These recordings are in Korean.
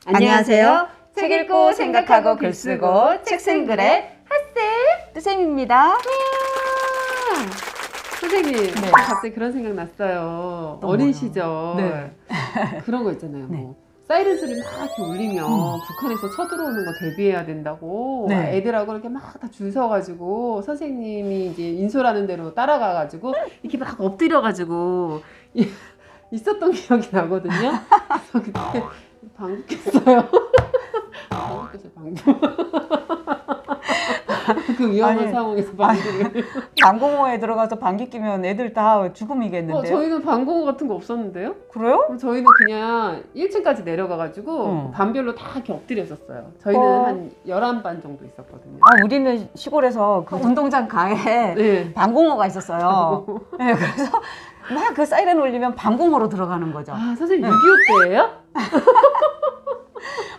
안녕하세요. 책 읽고 생각하고 글 쓰고 책 쓴 글의 핫쌤 뜨쌤입니다. 선생님, 네. 갑자기 그런 생각 났어요. 또 어린 뭐요? 시절 네. 그런 거 있잖아요. 네. 뭐 사이렌 소리 막 이렇게 울리면 북한에서 쳐들어오는 거 대비해야 된다고 네. 애들하고 이렇게 막 다 줄 서가지고 선생님이 이제 인솔하는 대로 따라가가지고 이렇게 막 엎드려가지고 있었던 기억이 나거든요. 그래서 그때 방귀꼈어요. 방귀꼈어요, 방귀. 그 위험한 아니, 상황에서 방귀를. 방공호에 들어가서 방귀 끼면 애들 다 죽음이겠는데요? 저희는 방공호 같은 거 없었는데요? 그래요? 저희는 그냥 1층까지 내려가가지고 반별로 다 이렇게 엎드렸었어요. 저희는 한 11반 정도 있었거든요. 우리는 시골에서 그 운동장 가에 네. 방공호가 있었어요. 네, 그래서 막 그 사이렌 울리면 방공호로 들어가는 거죠. 아, 선생님 6.25 때예요?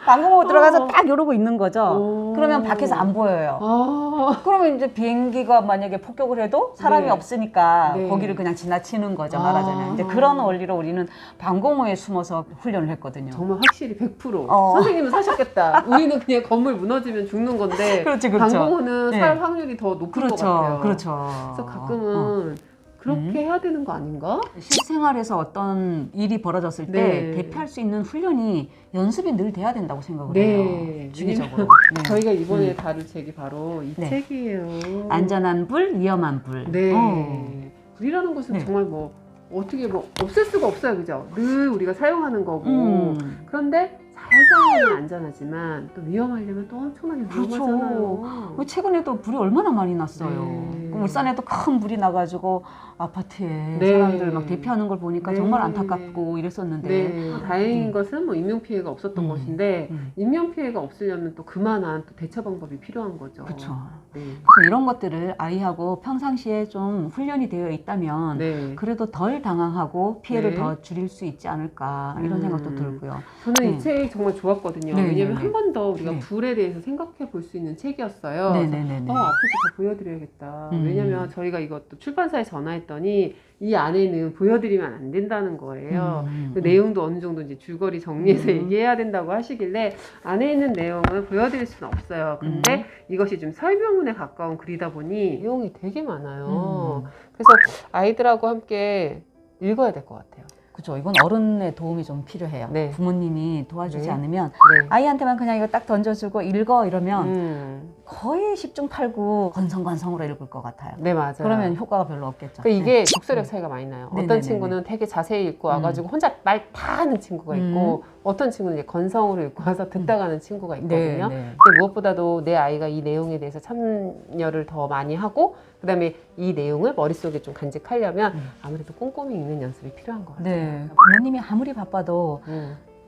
방공호 들어가서 딱 이러고 있는 거죠. 오. 그러면 밖에서 안 보여요. 아, 그러면 이제 비행기가 만약에 폭격을 해도 사람이 네. 없으니까 네. 거기를 그냥 지나치는 거죠, 아. 말하자면. 이제 그런 원리로 우리는 방공호에 숨어서 훈련을 했거든요. 정말 확실히 100%. 선생님은 사셨겠다. 우리는 그냥 건물 무너지면 죽는 건데 그렇지, 그렇죠. 방공호는 네. 살 확률이 더 높을 것 같아요. 그렇죠. 그래서 가끔은 그렇게 해야 되는 거 아닌가? 실생활에서 어떤 일이 벌어졌을 때 네. 대피할 수 있는 훈련이 연습이 늘 돼야 된다고 생각을 네. 해요. 주기적으로. 네. 저희가 이번에 다룰 책이 바로 이 네. 책이에요. 안전한 불, 위험한 불. 네. 불이라는 것은 네. 정말 뭐 어떻게 뭐 없앨 수가 없어요, 그죠? 늘 우리가 사용하는 거고. 그런데 잘 사용하면 안전하지만 또 위험하려면 또 엄청나게 위험하잖아요. 그렇죠. 최근에도 불이 얼마나 많이 났어요. 네. 그 울산에도 큰 불이 나가지고 아파트에 네. 사람들 막 대피하는 걸 보니까 네. 정말 안타깝고 이랬었는데. 네. 다행인 것은 뭐 인명 피해가 없었던 것인데 인명 피해가 없으려면 또 그만한 또 대처 방법이 필요한 거죠. 그렇죠. 네. 그래서 이런 것들을 아이하고 평상시에 좀 훈련이 되어 있다면 네. 그래도 덜 당황하고 피해를 네. 더 줄일 수 있지 않을까 이런 생각도 들고요. 저는 네. 이 책이 정말 좋았거든요. 네, 왜냐면 네, 한 번 더 우리가 네. 불에 대해서 생각해 볼 수 있는 책이었어요. 네네네. 앞에서 더 보여드려야겠다. 왜냐면 저희가 이것도 출판사에 전화했더니 이 안에는 보여드리면 안 된다는 거예요. 그 내용도 어느 정도 이제 줄거리 정리해서 얘기해야 된다고 하시길래 안에 있는 내용을 보여드릴 수는 없어요. 근데 이것이 좀 설명문에 가까운 글이다 보니 내용이 되게 많아요. 그래서 아이들하고 함께 읽어야 될 것 같아요. 그렇죠. 이건 어른의 도움이 좀 필요해요. 네. 부모님이 도와주지 네. 않으면 네. 아이한테만 그냥 이거 딱 던져주고 읽어 이러면 거의 10중 8구 건성건성으로 읽을 것 같아요. 네, 맞아요. 그러면 효과가 별로 없겠죠. 그러니까 이게 네. 독서력 차이가 많이 나요. 네네네네. 어떤 친구는 되게 자세히 읽고 와가지고 혼자 말 다 하는 친구가 있고 어떤 친구는 이제 건성으로 읽고 와서 듣다 가는 친구가 있거든요. 네. 근데 무엇보다도 내 아이가 이 내용에 대해서 참여를 더 많이 하고 그 다음에 이 내용을 머릿속에 좀 간직하려면 아무래도 꼼꼼히 읽는 연습이 필요한 것 같아요. 네. 부모님이 아무리 바빠도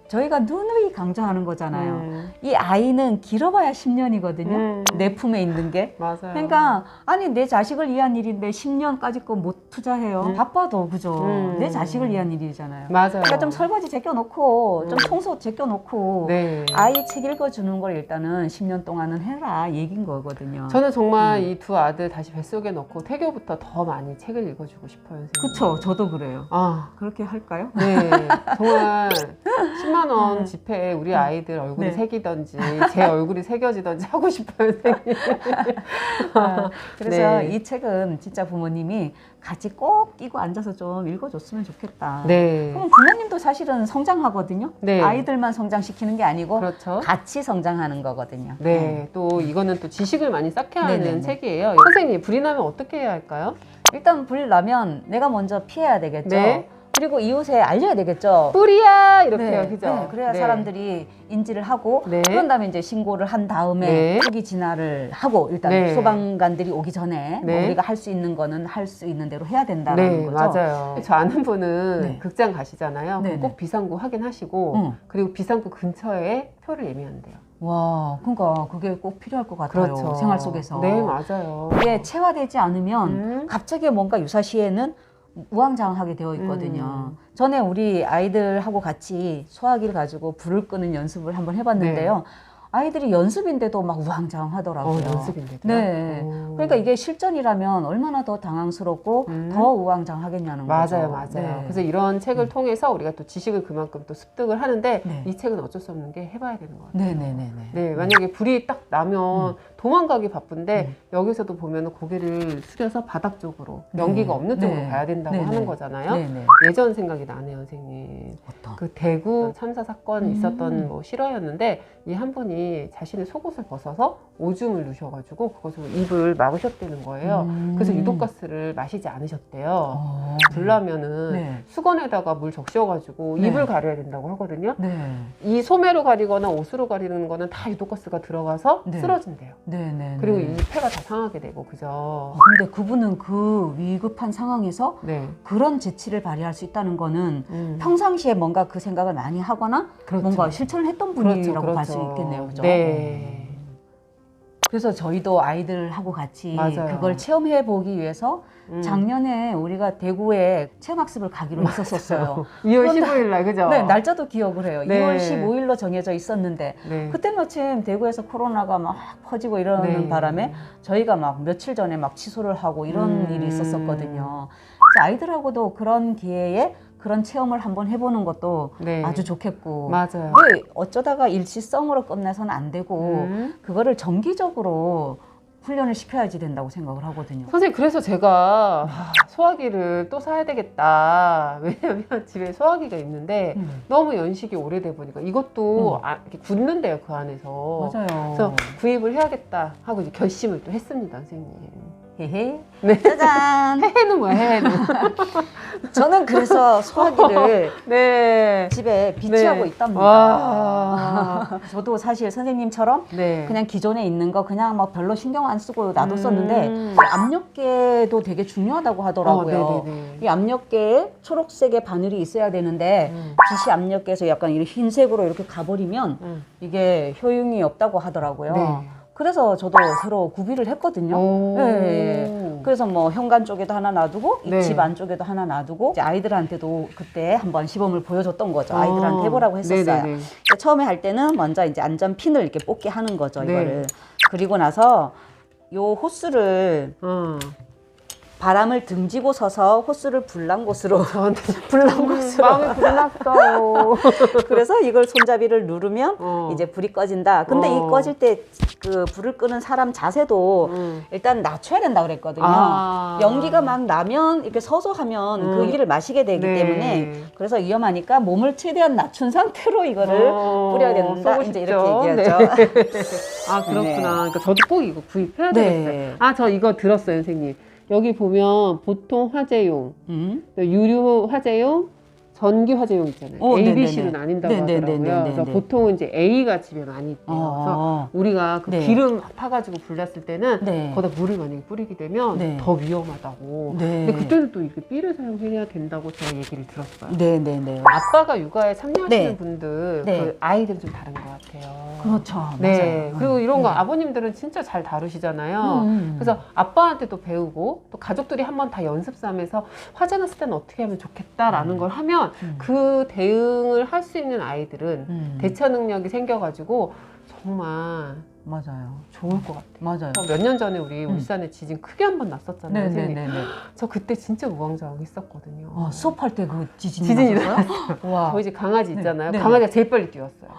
저희가 누누이 강조하는 거잖아요. 이 아이는 길어봐야 10년이거든요. 내 품에 있는 게. 맞아요. 그러니까 아니 내 자식을 위한 일인데 10년까지 거 못 투자해요. 바빠도 그죠. 내 자식을 위한 일이잖아요. 맞아요. 그러니까 좀 설거지 제껴놓고 좀 청소 제껴놓고 네. 아이 책 읽어주는 걸 일단은 10년 동안은 해라 얘긴 거거든요. 저는 정말 이 두 아들 다시 뱃속에 넣고 태교부터 더 많이 책을 읽어주고 싶어요. 선생님. 그쵸. 저도 그래요. 아, 그렇게 할까요? 네. 정말 10만 원 지폐에 우리 아이들 얼굴이 네. 새기던지 제 얼굴이 새겨지던지 하고 싶어요, 선생님. 그래서 네. 이 책은 진짜 부모님이 같이 꼭 끼고 앉아서 좀 읽어줬으면 좋겠다. 네. 그럼 부모님도 사실은 성장하거든요. 네. 아이들만 성장시키는 게 아니고 그렇죠. 같이 성장하는 거거든요. 네. 또 이거는 또 지식을 많이 쌓게 하는 네네네. 책이에요. 선생님, 불이 나면 어떻게 해야 할까요? 일단 불 나면 내가 먼저 피해야 되겠죠. 네. 그리고 이웃에 알려야 되겠죠. 불이야! 이렇게 해요, 네, 그죠? 네, 그래야 네. 사람들이 인지를 하고 네. 그런 다음에 이제 신고를 한 다음에 네. 초기 진화를 하고 일단 네. 소방관들이 오기 전에 뭐 네. 우리가 할 수 있는 거는 할 수 있는 대로 해야 된다는 네, 거죠. 맞아요. 저 아는 분은 네. 극장 가시잖아요. 네, 그럼 꼭 비상구 확인하시고 응. 그리고 비상구 근처에 표를 예매한대요. 와, 그러니까 그게 꼭 필요할 것 같아요. 그렇죠. 생활 속에서. 네, 맞아요. 이게 체화되지 않으면 갑자기 뭔가 유사시에는 우왕좌왕하게 되어 있거든요. 전에 우리 아이들하고 같이 소화기를 가지고 불을 끄는 연습을 한번 해봤는데요. 아이들이 연습인데도 막 우왕좌왕하더라고요. 연습인데도. 네. 그러니까 이게 실전이라면 얼마나 더 당황스럽고 더 우왕좌왕하겠냐는 거죠. 맞아요. 네. 그래서 이런 책을 통해서 우리가 또 지식을 그만큼 또 습득을 하는데 네. 이 책은 어쩔 수 없는 게 해봐야 되는 것 같아요. 네네네. 네, 만약에 불이 딱 나면 도망가기 바쁜데 여기서도 보면 고개를 숙여서 바닥 쪽으로 연기가 없는 쪽으로 네. 가야 된다고 네네. 하는 거잖아요. 네네. 예전 생각이 나네요, 선생님. 어떤? 그 대구 참사 사건이 있었던 뭐 실화였는데 이 한 분이 자신의 속옷을 벗어서 오줌을 누셔가지고 그것으로 입을 막으셨다는 거예요. 그래서 유독가스를 마시지 않으셨대요. 불나면은 네. 수건에다가 물 적셔가지고 네. 입을 가려야 된다고 하거든요. 네. 이 소매로 가리거나 옷으로 가리는 거는 다 유독가스가 들어가서 네. 쓰러진대요. 네네. 그리고 이 폐가 다 상하게 되고, 그죠? 근데 그분은 그 위급한 상황에서 네. 그런 재치를 발휘할 수 있다는 거는 평상시에 뭔가 그 생각을 많이 하거나 그렇죠. 뭔가 실천을 했던 분이라고 볼 수 있겠네요. 그죠? 네. 그래서 저희도 아이들하고 같이 맞아요. 그걸 체험해 보기 위해서 작년에 우리가 대구에 체험학습을 가기로 했었어요. 2월 15일 날, 그죠? 네, 날짜도 기억을 해요. 네. 2월 15일로 정해져 있었는데 네. 그때 마침 대구에서 코로나가 막 퍼지고 이러는 네. 바람에 저희가 막 며칠 전에 막 취소를 하고 이런 일이 있었었거든요. 그래서 아이들하고도 그런 기회에 그런 체험을 한번 해보는 것도 네. 아주 좋겠고, 맞아요. 왜 어쩌다가 일시성으로 끝내서는 안 되고 그거를 정기적으로 훈련을 시켜야지 된다고 생각을 하거든요. 선생님, 그래서 제가 소화기를 또 사야 되겠다. 왜냐면 집에 소화기가 있는데 너무 연식이 오래돼 보니까 이것도 이렇게 굳는데요, 그 안에서. 맞아요. 그래서 구입을 해야겠다 하고 이제 결심을 또 했습니다, 선생님. 헤헤. 네. 짜잔. 해는 뭐야, 해는. 저는 그래서 소화기를 네. 집에 비치하고 네. 있답니다. 와. 저도 사실 선생님처럼 네. 그냥 기존에 있는 거 그냥 뭐 별로 신경 안 쓰고 놔뒀었는데 이 압력계도 되게 중요하다고 하더라고요. 네네네. 이 압력계에 초록색의 바늘이 있어야 되는데 빛이 압력계에서 약간 이렇게 흰색으로 이렇게 가버리면 이게 효용이 없다고 하더라고요. 네. 그래서 저도 새로 구비를 했거든요. 네. 그래서 뭐 현관 쪽에도 하나 놔두고 이 네. 집 안쪽에도 하나 놔두고 이제 아이들한테도 그때 한번 시범을 보여줬던 거죠. 아이들한테 해보라고 했었어요. 네네네. 처음에 할 때는 먼저 이제 안전 핀을 이렇게 뽑게 하는 거죠. 네. 이거를. 그리고 나서 요 호스를 바람을 등지고 서서 호스를 불난 곳으로 저한테 불난 곳으로 마음이 불났어요. 그래서 이걸 손잡이를 누르면 이제 불이 꺼진다. 근데 이 꺼질 때 그 불을 끄는 사람 자세도 일단 낮춰야 된다 그랬거든요. 연기가 막 나면 이렇게 서서 하면 그 연기를 마시게 되기 네. 때문에 그래서 위험하니까 몸을 최대한 낮춘 상태로 이거를 뿌려야 된다. 쏘고 이제 싶죠. 이렇게 얘기하죠. 네. 아, 그렇구나. 네. 그러니까 저도 꼭 이거 구입해야 네. 되겠어요. 아, 저 이거 들었어요, 선생님. 여기 보면 보통 화재용, 유류 화재용, 전기 화재용 있잖아요. A, B, C로 나뉜다고 하더라고요. 그래서 보통은 이제 A가 집에 많이 있대요. 그래서 우리가 그 네. 기름 타가지고 불났을 때는 네. 거기다 물을 만약에 뿌리게 되면 네. 더 위험하다고. 네. 근데 그때는 또 이렇게 B를 사용해야 된다고 제가 얘기를 들었어요. 네네네. 아빠가 육아에 참여하시는 네. 분들, 네. 그 아이들은 좀 다른 것 같아요. 그렇죠. 네. 맞아요. 그리고 이런 거 아버님들은 진짜 잘 다루시잖아요. 그래서 아빠한테도 배우고 또 가족들이 한번 다 연습 삼아서 화재 났을 때는 어떻게 하면 좋겠다라는 걸 하면 그 대응을 할 수 있는 아이들은 대처 능력이 생겨가지고 정말 맞아요. 좋을 것 같아요. 맞아요. 몇 년 전에 우리 울산에 지진 크게 한 번 났었잖아요. 선생님. 네네네. 저 그때 진짜 우왕좌왕했었거든요. 수업할 때 그 지진이 지진이 났었어요? 와. 저희 집 강아지 있잖아요. 네. 강아지가 제일 빨리 뛰었어요.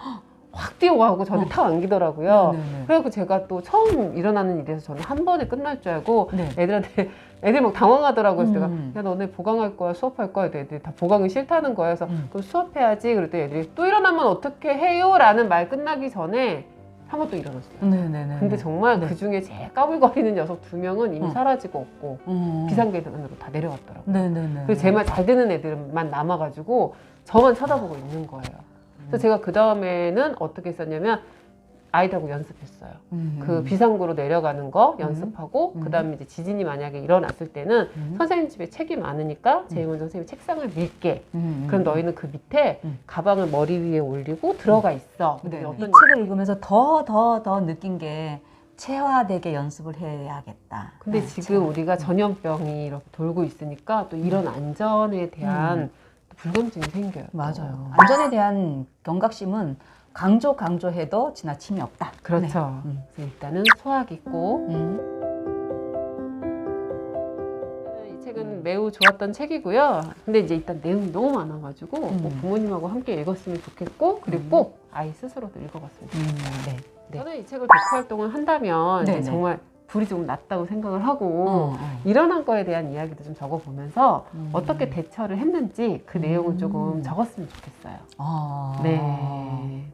확 뛰어가고 저를 탁 안기더라고요. 네네네. 그래갖고 제가 또 처음 일어나는 일에서 저는 한 번에 끝날 줄 알고 네. 애들한테 애들 막 당황하더라고요. 그래서 제가 야 너네 보강할 거야 수업할 거야. 애들이 다 보강이 싫다는 거예요. 그래서 그럼 수업해야지. 그랬더니 애들이 또 일어나면 어떻게 해요? 라는 말 끝나기 전에 한 번 또 일어났어요. 네네네. 근데 정말 네. 그 중에 제일 까불거리는 녀석 2명은 이미 사라지고 없고 비상계단으로 다 내려갔더라고요. 네네네. 그래서 제 말 잘 듣는 애들만 남아가지고 저만 쳐다보고 있는 거예요. 그래서 제가 그 다음에는 어떻게 했었냐면 아이들하고 연습했어요. 그 비상구로 내려가는 거 연습하고 그 다음에 이제 지진이 만약에 일어났을 때는 선생님 집에 책이 많으니까 제일 먼저 선생님이 책상을 밀게. 그럼 너희는 그 밑에 가방을 머리 위에 올리고 들어가 있어. 네. 어떤 이 책을 읽으면서 더 느낀 게 체화되게 연습을 해야겠다. 근데 지금 우리가 전염병이 이렇게 돌고 있으니까 또 이런 안전에 대한 또 불감증이 생겨요. 맞아요. 안전에 대한 경각심은 강조해도 지나침이 없다. 그렇죠. 네. 그래서 일단은 소화기 있고 이 책은 매우 좋았던 책이고요. 근데 이제 일단 내용이 너무 많아가지고 꼭 부모님하고 함께 읽었으면 좋겠고 그리고 꼭 아이 스스로도 읽어봤으면 좋겠어요. 네. 저는 이 책을 독후 활동을 한다면 네, 이제 네. 정말 불이 좀 났다고 생각을 하고 일어난 거에 대한 이야기도 좀 적어보면서 어떻게 대처를 했는지 그 내용을 조금 적었으면 좋겠어요. 네.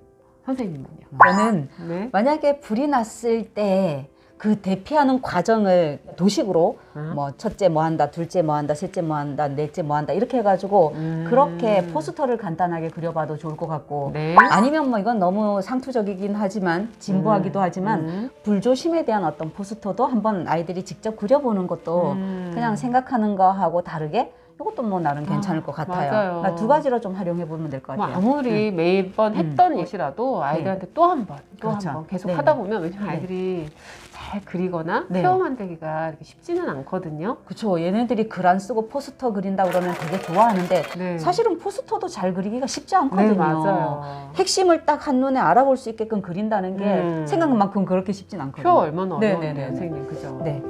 선생님은요? 저는 네. 만약에 불이 났을 때 그 대피하는 과정을 도식으로 뭐 첫째 뭐 한다, 둘째 뭐 한다, 셋째 뭐 한다, 넷째 뭐 한다 이렇게 해가지고 그렇게 포스터를 간단하게 그려봐도 좋을 것 같고 네. 아니면 뭐 이건 너무 상투적이긴 하지만 진부하기도 하지만 불조심에 대한 어떤 포스터도 한번 아이들이 직접 그려보는 것도 그냥 생각하는 거하고 다르게 이것도 뭐 나름 괜찮을 것 같아요. 맞아요. 그러니까 두 가지로 좀 활용해 보면 될 것 뭐 같아요. 아무리 매번 했던 것이라도 아이들한테 또 한 번, 또 한 그렇죠. 번 계속 네. 하다 보면 왜냐면 네. 아이들이 잘 그리거나 네. 체험 만들기가 이렇게 쉽지는 않거든요. 그렇죠. 얘네들이 글 안 쓰고 포스터 그린다 그러면 되게 좋아하는데 네. 사실은 포스터도 잘 그리기가 쉽지 않거든요. 네, 맞아요. 핵심을 딱 한눈에 알아볼 수 있게끔 그린다는 게 생각만큼 그렇게 쉽진 않거든요. 표 얼마나 네, 어려운데 네, 네, 네. 선생님, 그죠? 네.